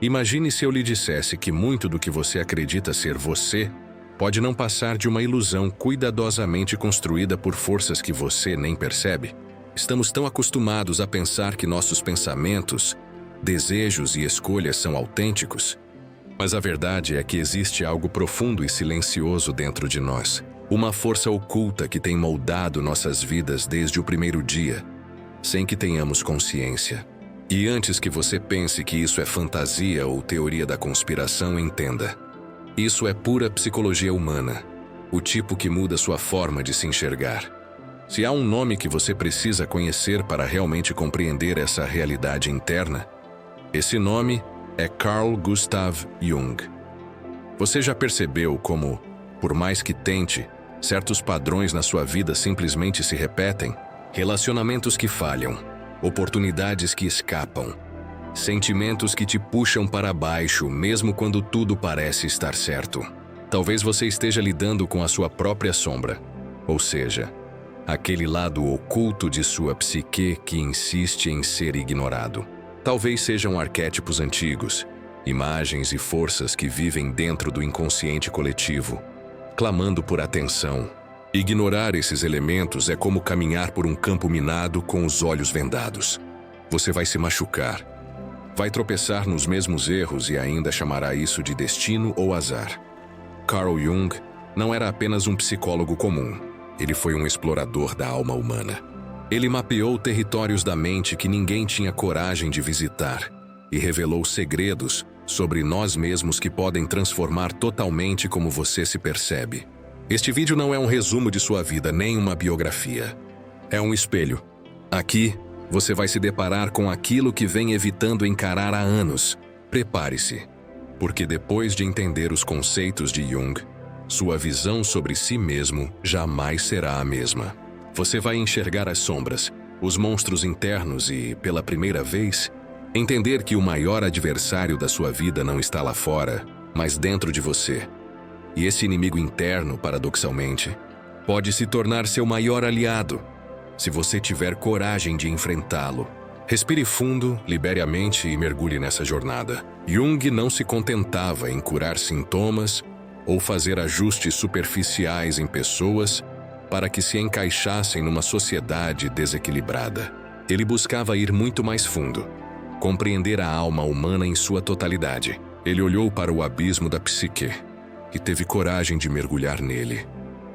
Imagine se eu lhe dissesse que muito do que você acredita ser você pode não passar de uma ilusão cuidadosamente construída por forças que você nem percebe. Estamos tão acostumados a pensar que nossos pensamentos, desejos e escolhas são autênticos. Mas a verdade é que existe algo profundo e silencioso dentro de nós. Uma força oculta que tem moldado nossas vidas desde o primeiro dia, sem que tenhamos consciência. E antes que você pense que isso é fantasia ou teoria da conspiração, entenda. Isso é pura psicologia humana, o tipo que muda sua forma de se enxergar. Se há um nome que você precisa conhecer para realmente compreender essa realidade interna, esse nome é Carl Gustav Jung. Você já percebeu como, por mais que tente, certos padrões na sua vida simplesmente se repetem? Relacionamentos que falham, oportunidades que escapam, sentimentos que te puxam para baixo mesmo quando tudo parece estar certo. Talvez você esteja lidando com a sua própria sombra, ou seja, aquele lado oculto de sua psique que insiste em ser ignorado. Talvez sejam arquétipos antigos, imagens e forças que vivem dentro do inconsciente coletivo, clamando por atenção. Ignorar esses elementos é como caminhar por um campo minado com os olhos vendados. Você vai se machucar, vai tropeçar nos mesmos erros e ainda chamará isso de destino ou azar. Carl Jung não era apenas um psicólogo comum, ele foi um explorador da alma humana. Ele mapeou territórios da mente que ninguém tinha coragem de visitar e revelou segredos sobre nós mesmos que podem transformar totalmente como você se percebe. Este vídeo não é um resumo de sua vida, nem uma biografia. É um espelho. Aqui, você vai se deparar com aquilo que vem evitando encarar há anos. Prepare-se, porque depois de entender os conceitos de Jung, sua visão sobre si mesmo jamais será a mesma. Você vai enxergar as sombras, os monstros internos e, pela primeira vez, entender que o maior adversário da sua vida não está lá fora, mas dentro de você. E esse inimigo interno, paradoxalmente, pode se tornar seu maior aliado, se você tiver coragem de enfrentá-lo. Respire fundo, libere a mente e mergulhe nessa jornada. Jung não se contentava em curar sintomas ou fazer ajustes superficiais em pessoas para que se encaixassem numa sociedade desequilibrada. Ele buscava ir muito mais fundo, compreender a alma humana em sua totalidade. Ele olhou para o abismo da psique e teve coragem de mergulhar nele,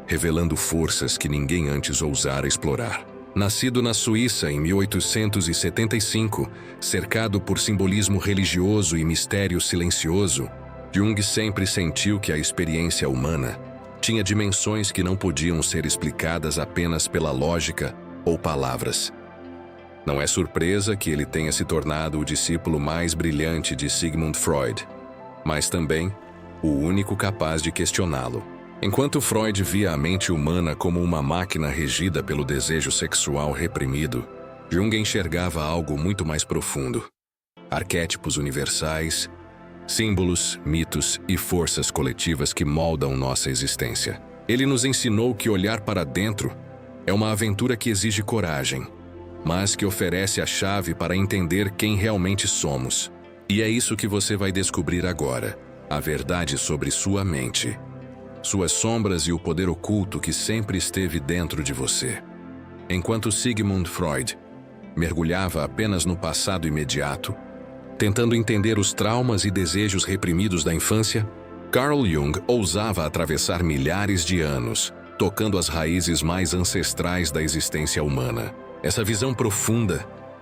revelando forças que ninguém antes ousara explorar. Nascido na Suíça em 1875, cercado por simbolismo religioso e mistério silencioso, Jung sempre sentiu que a experiência humana tinha dimensões que não podiam ser explicadas apenas pela lógica ou palavras. Não é surpresa que ele tenha se tornado o discípulo mais brilhante de Sigmund Freud, mas também o único capaz de questioná-lo. Enquanto Freud via a mente humana como uma máquina regida pelo desejo sexual reprimido, Jung enxergava algo muito mais profundo. Arquétipos universais, símbolos, mitos e forças coletivas que moldam nossa existência. Ele nos ensinou que olhar para dentro é uma aventura que exige coragem, mas que oferece a chave para entender quem realmente somos. E é isso que você vai descobrir agora. A verdade sobre sua mente, suas sombras e o poder oculto que sempre esteve dentro de você. Enquanto Sigmund Freud mergulhava apenas no passado imediato, tentando entender os traumas e desejos reprimidos da infância, Carl Jung ousava atravessar milhares de anos, tocando as raízes mais ancestrais da existência humana. Essa visão profunda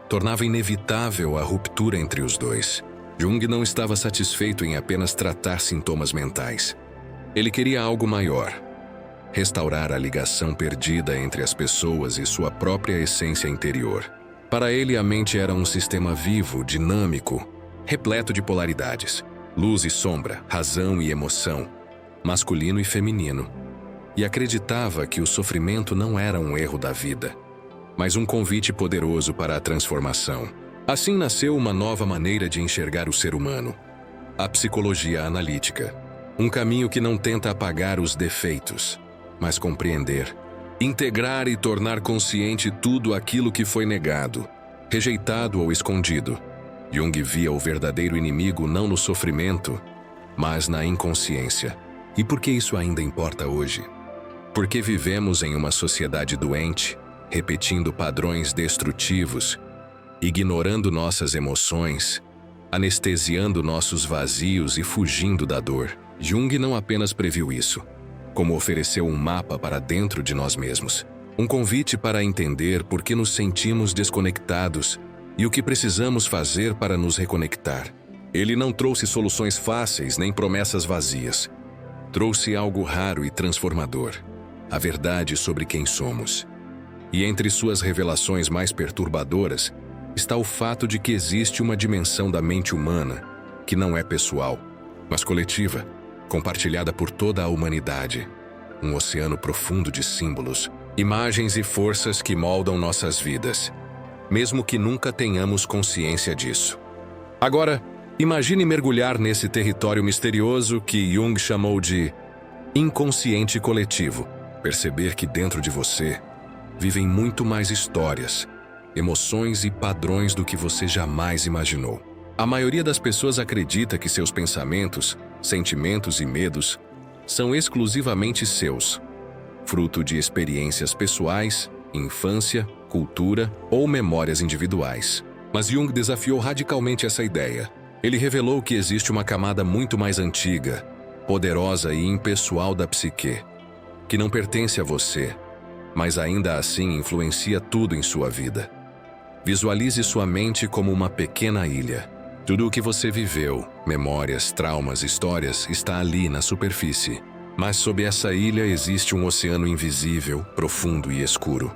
tornava inevitável a ruptura entre os dois. Jung não estava satisfeito em apenas tratar sintomas mentais. Ele queria algo maior. Restaurar a ligação perdida entre as pessoas e sua própria essência interior. Para ele, a mente era um sistema vivo, dinâmico, repleto de polaridades. Luz e sombra, razão e emoção, masculino e feminino. E acreditava que o sofrimento não era um erro da vida, mas um convite poderoso para a transformação. Assim nasceu uma nova maneira de enxergar o ser humano, a psicologia analítica. Um caminho que não tenta apagar os defeitos, mas compreender, integrar e tornar consciente tudo aquilo que foi negado, rejeitado ou escondido. Jung via o verdadeiro inimigo não no sofrimento, mas na inconsciência. E por que isso ainda importa hoje? Porque vivemos em uma sociedade doente, repetindo padrões destrutivos, ignorando nossas emoções, anestesiando nossos vazios e fugindo da dor. Jung não apenas previu isso, como ofereceu um mapa para dentro de nós mesmos. Um convite para entender por que nos sentimos desconectados e o que precisamos fazer para nos reconectar. Ele não trouxe soluções fáceis nem promessas vazias. Trouxe algo raro e transformador: a verdade sobre quem somos. E entre suas revelações mais perturbadoras está o fato de que existe uma dimensão da mente humana que não é pessoal, mas coletiva, compartilhada por toda a humanidade. Um oceano profundo de símbolos, imagens e forças que moldam nossas vidas, mesmo que nunca tenhamos consciência disso. Agora, imagine mergulhar nesse território misterioso que Jung chamou de inconsciente coletivo. Perceber que dentro de você vivem muito mais histórias, emoções e padrões do que você jamais imaginou. A maioria das pessoas acredita que seus pensamentos, sentimentos e medos são exclusivamente seus, fruto de experiências pessoais, infância, cultura ou memórias individuais. Mas Jung desafiou radicalmente essa ideia. Ele revelou que existe uma camada muito mais antiga, poderosa e impessoal da psique, que não pertence a você, mas ainda assim influencia tudo em sua vida. Visualize sua mente como uma pequena ilha. Tudo o que você viveu, memórias, traumas, histórias, está ali na superfície. Mas sob essa ilha existe um oceano invisível, profundo e escuro,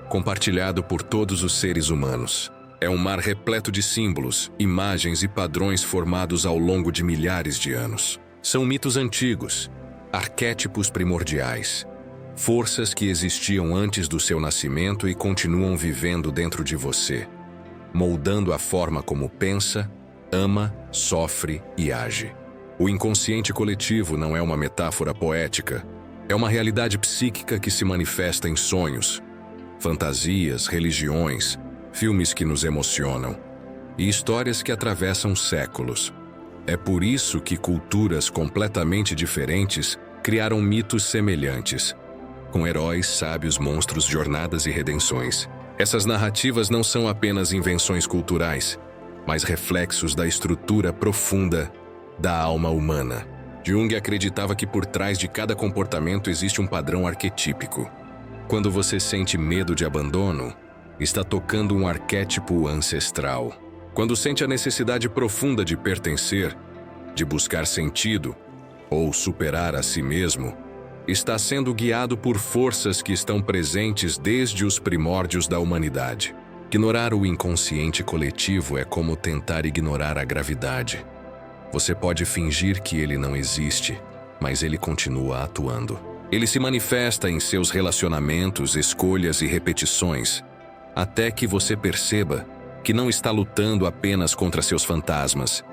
compartilhado por todos os seres humanos. É um mar repleto de símbolos, imagens e padrões formados ao longo de milhares de anos. São mitos antigos, arquétipos primordiais, forças que existiam antes do seu nascimento e continuam vivendo dentro de você, moldando a forma como pensa, ama, sofre e age. O inconsciente coletivo não é uma metáfora poética, é uma realidade psíquica que se manifesta em sonhos, fantasias, religiões, filmes que nos emocionam e histórias que atravessam séculos. É por isso que culturas completamente diferentes criaram mitos semelhantes, com heróis, sábios, monstros, jornadas e redenções. Essas narrativas não são apenas invenções culturais, mas reflexos da estrutura profunda da alma humana. Jung acreditava que por trás de cada comportamento existe um padrão arquetípico. Quando você sente medo de abandono, está tocando um arquétipo ancestral. Quando sente a necessidade profunda de pertencer, de buscar sentido ou superar a si mesmo, está sendo guiado por forças que estão presentes desde os primórdios da humanidade. Ignorar o inconsciente coletivo é como tentar ignorar a gravidade. Você pode fingir que ele não existe, mas ele continua atuando. Ele se manifesta em seus relacionamentos, escolhas e repetições, até que você perceba que não está lutando apenas contra seus fantasmas,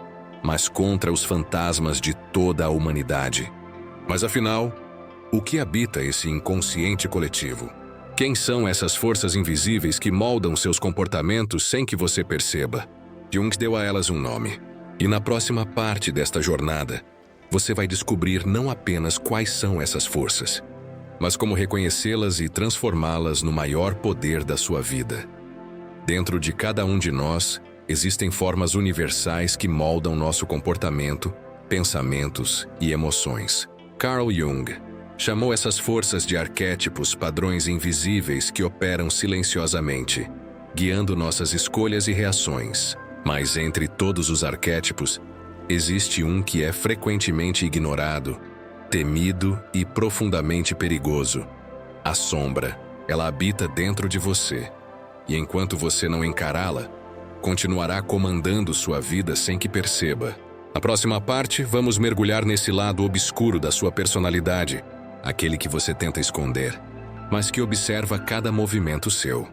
mas contra os fantasmas de toda a humanidade. Mas afinal, o que habita esse inconsciente coletivo? Quem são essas forças invisíveis que moldam seus comportamentos sem que você perceba? Jung deu a elas um nome. E na próxima parte desta jornada, você vai descobrir não apenas quais são essas forças, mas como reconhecê-las e transformá-las no maior poder da sua vida. Dentro de cada um de nós, existem formas universais que moldam nosso comportamento, pensamentos e emoções. Carl Jung chamou essas forças de arquétipos, padrões invisíveis que operam silenciosamente, guiando nossas escolhas e reações. Mas entre todos os arquétipos, existe um que é frequentemente ignorado, temido e profundamente perigoso: a sombra. Ela habita dentro de você, e enquanto você não encará-la, continuará comandando sua vida sem que perceba. Na próxima parte, vamos mergulhar nesse lado obscuro da sua personalidade, aquele que você tenta esconder, mas que observa cada movimento seu.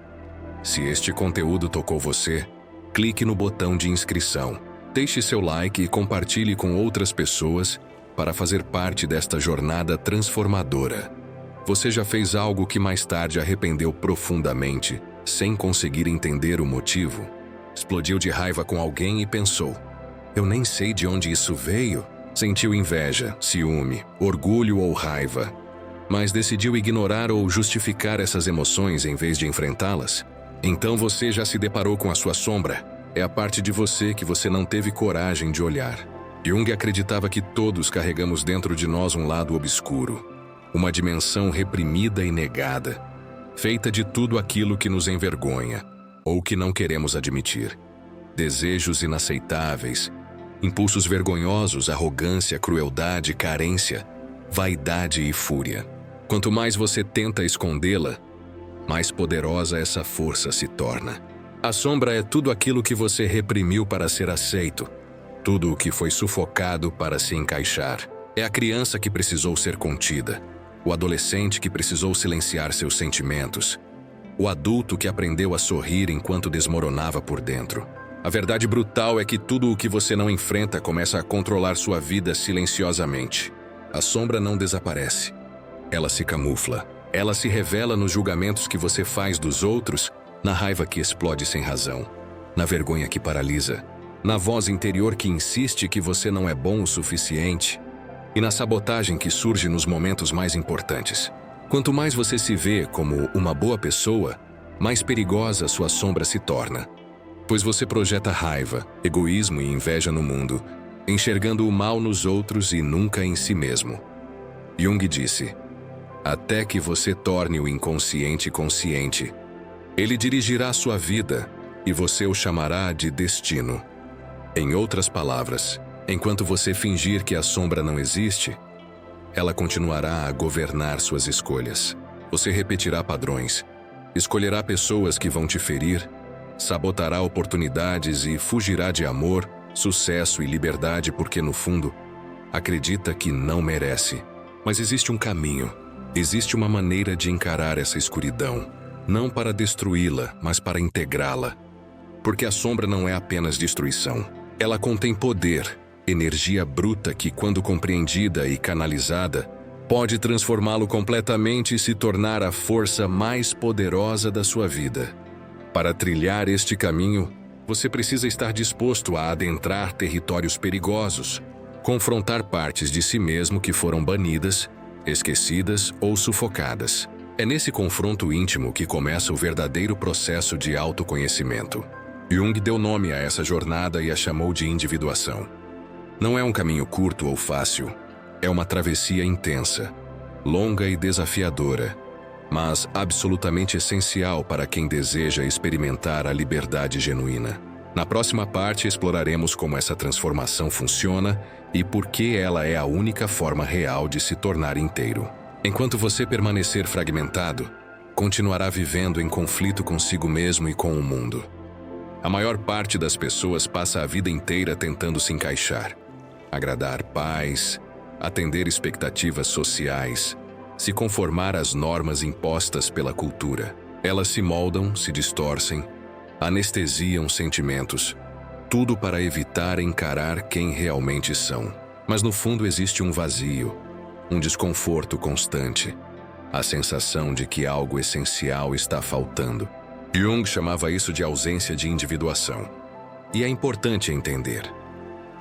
Se este conteúdo tocou você, clique no botão de inscrição, deixe seu like e compartilhe com outras pessoas para fazer parte desta jornada transformadora. Você já fez algo que mais tarde arrependeu profundamente, sem conseguir entender o motivo? Explodiu de raiva com alguém e pensou: eu nem sei de onde isso veio. Sentiu inveja, ciúme, orgulho ou raiva, mas decidiu ignorar ou justificar essas emoções em vez de enfrentá-las. Então você já se deparou com a sua sombra. É a parte de você que você não teve coragem de olhar. Jung acreditava que todos carregamos dentro de nós um lado obscuro, uma dimensão reprimida e negada, feita de tudo aquilo que nos envergonha ou que não queremos admitir. Desejos inaceitáveis, impulsos vergonhosos, arrogância, crueldade, carência, vaidade e fúria. Quanto mais você tenta escondê-la, mais poderosa essa força se torna. A sombra é tudo aquilo que você reprimiu para ser aceito, tudo o que foi sufocado para se encaixar. É a criança que precisou ser contida, o adolescente que precisou silenciar seus sentimentos, o adulto que aprendeu a sorrir enquanto desmoronava por dentro. A verdade brutal é que tudo o que você não enfrenta começa a controlar sua vida silenciosamente. A sombra não desaparece. Ela se camufla. Ela se revela nos julgamentos que você faz dos outros, na raiva que explode sem razão, na vergonha que paralisa, na voz interior que insiste que você não é bom o suficiente e na sabotagem que surge nos momentos mais importantes. Quanto mais você se vê como uma boa pessoa, mais perigosa sua sombra se torna, pois você projeta raiva, egoísmo e inveja no mundo, enxergando o mal nos outros e nunca em si mesmo. Jung disse: até que você torne o inconsciente consciente, ele dirigirá sua vida e você o chamará de destino. Em outras palavras, enquanto você fingir que a sombra não existe, ela continuará a governar suas escolhas. Você repetirá padrões, escolherá pessoas que vão te ferir, sabotará oportunidades e fugirá de amor, sucesso e liberdade porque, no fundo, acredita que não merece. Mas existe um caminho, existe uma maneira de encarar essa escuridão, não para destruí-la, mas para integrá-la. Porque a sombra não é apenas destruição. Ela contém poder, energia bruta que, quando compreendida e canalizada, pode transformá-lo completamente e se tornar a força mais poderosa da sua vida. Para trilhar este caminho, você precisa estar disposto a adentrar territórios perigosos, confrontar partes de si mesmo que foram banidas, esquecidas ou sufocadas. É nesse confronto íntimo que começa o verdadeiro processo de autoconhecimento. Jung deu nome a essa jornada e a chamou de individuação. Não é um caminho curto ou fácil, é uma travessia intensa, longa e desafiadora, mas absolutamente essencial para quem deseja experimentar a liberdade genuína. Na próxima parte exploraremos como essa transformação funciona e por que ela é a única forma real de se tornar inteiro. Enquanto você permanecer fragmentado, continuará vivendo em conflito consigo mesmo e com o mundo. A maior parte das pessoas passa a vida inteira tentando se encaixar, agradar pais, atender expectativas sociais, se conformar às normas impostas pela cultura. Elas se moldam, se distorcem, anestesiam sentimentos, tudo para evitar encarar quem realmente são. Mas no fundo existe um vazio, um desconforto constante, a sensação de que algo essencial está faltando. Jung chamava isso de ausência de individuação. E é importante entender: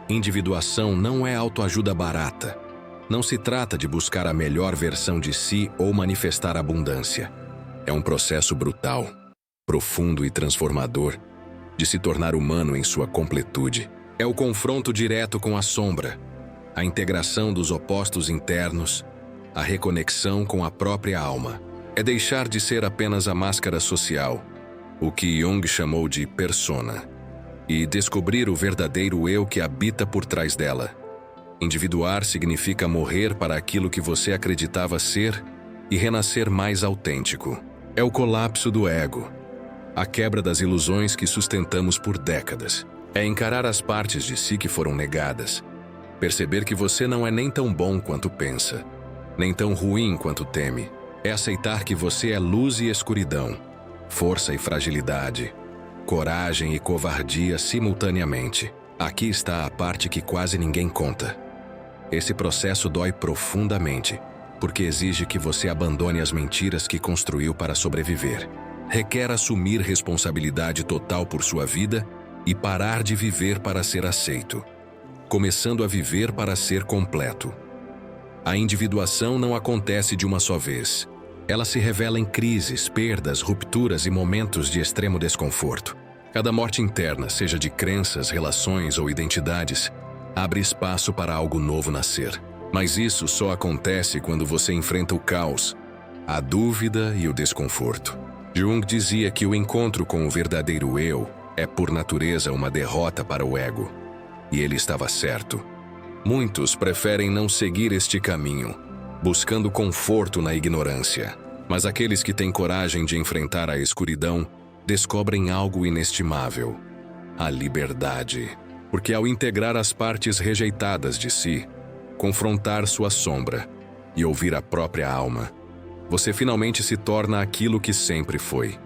individuação não é autoajuda barata. Não se trata de buscar a melhor versão de si ou manifestar abundância. É um processo brutal, profundo e transformador, de se tornar humano em sua completude. É o confronto direto com a sombra, a integração dos opostos internos, a reconexão com a própria alma. É deixar de ser apenas a máscara social, o que Jung chamou de persona, e descobrir o verdadeiro eu que habita por trás dela. Individuar significa morrer para aquilo que você acreditava ser e renascer mais autêntico. É o colapso do ego, a quebra das ilusões que sustentamos por décadas. É encarar as partes de si que foram negadas, perceber que você não é nem tão bom quanto pensa, nem tão ruim quanto teme. É aceitar que você é luz e escuridão, força e fragilidade, coragem e covardia simultaneamente. Aqui está a parte que quase ninguém conta. Esse processo dói profundamente, porque exige que você abandone as mentiras que construiu para sobreviver. Requer assumir responsabilidade total por sua vida e parar de viver para ser aceito, começando a viver para ser completo. A individuação não acontece de uma só vez. Ela se revela em crises, perdas, rupturas e momentos de extremo desconforto. Cada morte interna, seja de crenças, relações ou identidades, abre espaço para algo novo nascer. Mas isso só acontece quando você enfrenta o caos, a dúvida e o desconforto. Jung dizia que o encontro com o verdadeiro eu é, por natureza, uma derrota para o ego. E ele estava certo. Muitos preferem não seguir este caminho, buscando conforto na ignorância. Mas aqueles que têm coragem de enfrentar a escuridão descobrem algo inestimável: a liberdade. Porque ao integrar as partes rejeitadas de si, confrontar sua sombra e ouvir a própria alma, você finalmente se torna aquilo que sempre foi,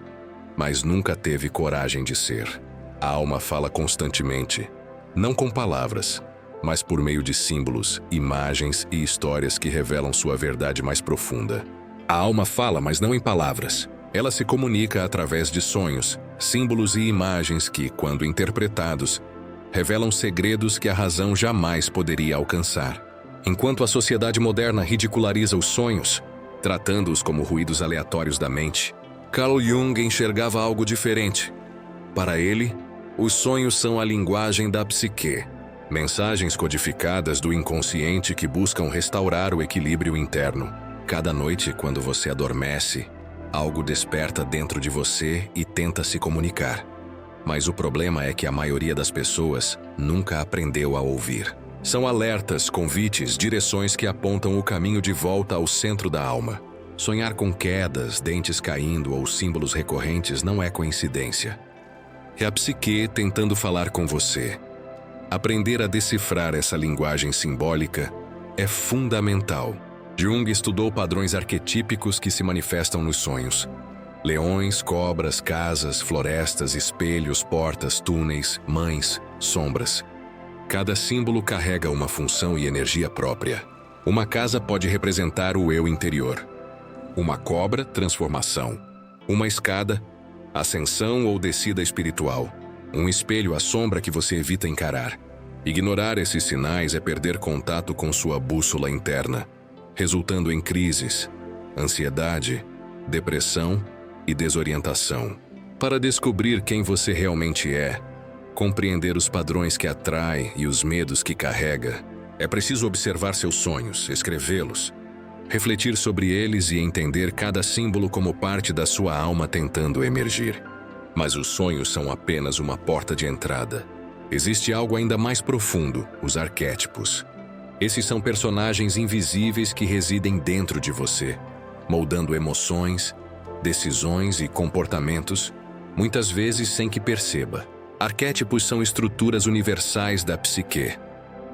mas nunca teve coragem de ser. A alma fala constantemente, não com palavras, mas por meio de símbolos, imagens e histórias que revelam sua verdade mais profunda. A alma fala, mas não em palavras. Ela se comunica através de sonhos, símbolos e imagens que, quando interpretados, revelam segredos que a razão jamais poderia alcançar. Enquanto a sociedade moderna ridiculariza os sonhos, tratando-os como ruídos aleatórios da mente, Carl Jung enxergava algo diferente. Para ele, os sonhos são a linguagem da psique, mensagens codificadas do inconsciente que buscam restaurar o equilíbrio interno. Cada noite, quando você adormece, algo desperta dentro de você e tenta se comunicar. Mas o problema é que a maioria das pessoas nunca aprendeu a ouvir. São alertas, convites, direções que apontam o caminho de volta ao centro da alma. Sonhar com quedas, dentes caindo ou símbolos recorrentes não é coincidência. É a psique tentando falar com você. Aprender a decifrar essa linguagem simbólica é fundamental. Jung estudou padrões arquetípicos que se manifestam nos sonhos. Leões, cobras, casas, florestas, espelhos, portas, túneis, mães, sombras. Cada símbolo carrega uma função e energia própria. Uma casa pode representar o eu interior. Uma cobra, transformação. Uma escada, ascensão ou descida espiritual. Um espelho, a sombra que você evita encarar. Ignorar esses sinais é perder contato com sua bússola interna, resultando em crises, ansiedade, depressão e desorientação. Para descobrir quem você realmente é, compreender os padrões que atrai e os medos que carrega, é preciso observar seus sonhos, escrevê-los, refletir sobre eles e entender cada símbolo como parte da sua alma tentando emergir. Mas os sonhos são apenas uma porta de entrada. Existe algo ainda mais profundo, os arquétipos. Esses são personagens invisíveis que residem dentro de você, moldando emoções, decisões e comportamentos, muitas vezes sem que perceba. Arquétipos são estruturas universais da psique,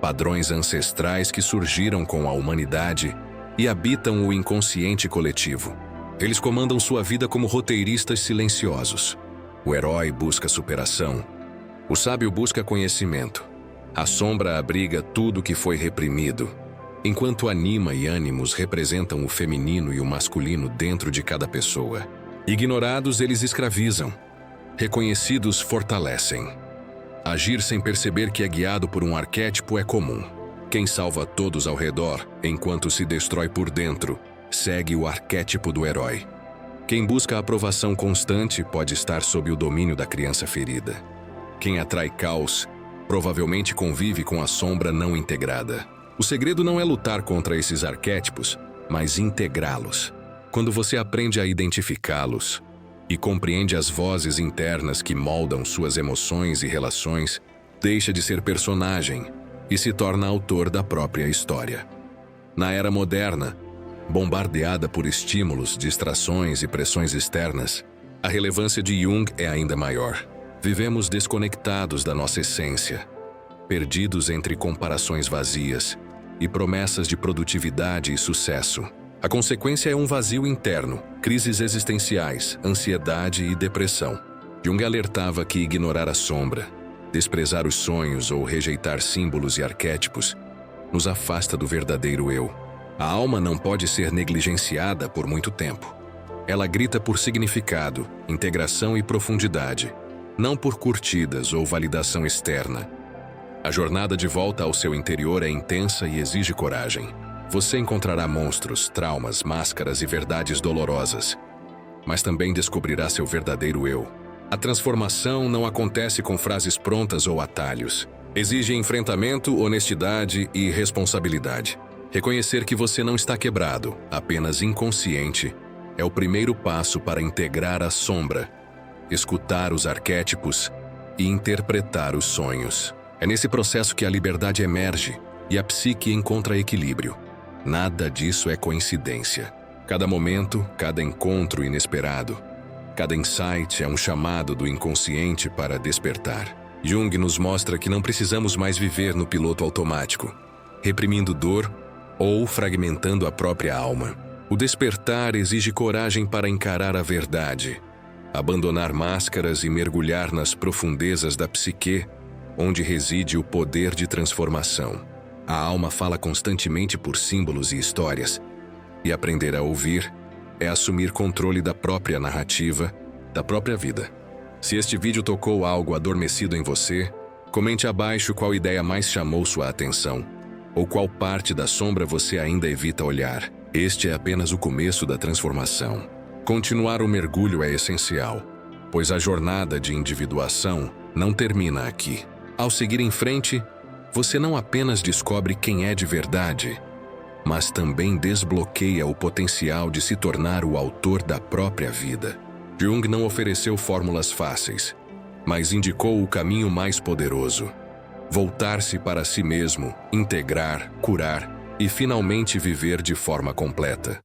padrões ancestrais que surgiram com a humanidade e habitam o inconsciente coletivo. Eles comandam sua vida como roteiristas silenciosos. O herói busca superação. O sábio busca conhecimento. A sombra abriga tudo que foi reprimido, enquanto anima e ânimos representam o feminino e o masculino dentro de cada pessoa. Ignorados, eles escravizam. Reconhecidos, fortalecem. Agir sem perceber que é guiado por um arquétipo é comum. Quem salva todos ao redor, enquanto se destrói por dentro, segue o arquétipo do herói. Quem busca a aprovação constante pode estar sob o domínio da criança ferida. Quem atrai caos, provavelmente convive com a sombra não integrada. O segredo não é lutar contra esses arquétipos, mas integrá-los. Quando você aprende a identificá-los e compreende as vozes internas que moldam suas emoções e relações, deixa de ser personagem e se torna autor da própria história. Na era moderna, bombardeada por estímulos, distrações e pressões externas, a relevância de Jung é ainda maior. Vivemos desconectados da nossa essência, perdidos entre comparações vazias e promessas de produtividade e sucesso. A consequência é um vazio interno, crises existenciais, ansiedade e depressão. Jung alertava que ignorar a sombra, desprezar os sonhos ou rejeitar símbolos e arquétipos nos afasta do verdadeiro eu. A alma não pode ser negligenciada por muito tempo. Ela grita por significado, integração e profundidade. não por curtidas ou validação externa. A jornada de volta ao seu interior é intensa e exige coragem. Você encontrará monstros, traumas, máscaras e verdades dolorosas, mas também descobrirá seu verdadeiro eu. A transformação não acontece com frases prontas ou atalhos. Exige enfrentamento, honestidade e responsabilidade. Reconhecer que você não está quebrado, apenas inconsciente, é o primeiro passo para integrar a sombra, escutar os arquétipos e interpretar os sonhos. É nesse processo que a liberdade emerge e a psique encontra equilíbrio. Nada disso é coincidência. Cada momento, cada encontro inesperado, cada insight é um chamado do inconsciente para despertar. Jung nos mostra que não precisamos mais viver no piloto automático, reprimindo dor ou fragmentando a própria alma. O despertar exige coragem para encarar a verdade, abandonar máscaras e mergulhar nas profundezas da psique, onde reside o poder de transformação. A alma fala constantemente por símbolos e histórias, e aprender a ouvir é assumir controle da própria narrativa, da própria vida. Se este vídeo tocou algo adormecido em você, comente abaixo qual ideia mais chamou sua atenção, ou qual parte da sombra você ainda evita olhar. Este é apenas o começo da transformação. Continuar o mergulho é essencial, pois a jornada de individuação não termina aqui. Ao seguir em frente, você não apenas descobre quem é de verdade, mas também desbloqueia o potencial de se tornar o autor da própria vida. Jung não ofereceu fórmulas fáceis, mas indicou o caminho mais poderoso: voltar-se para si mesmo, integrar, curar e finalmente viver de forma completa.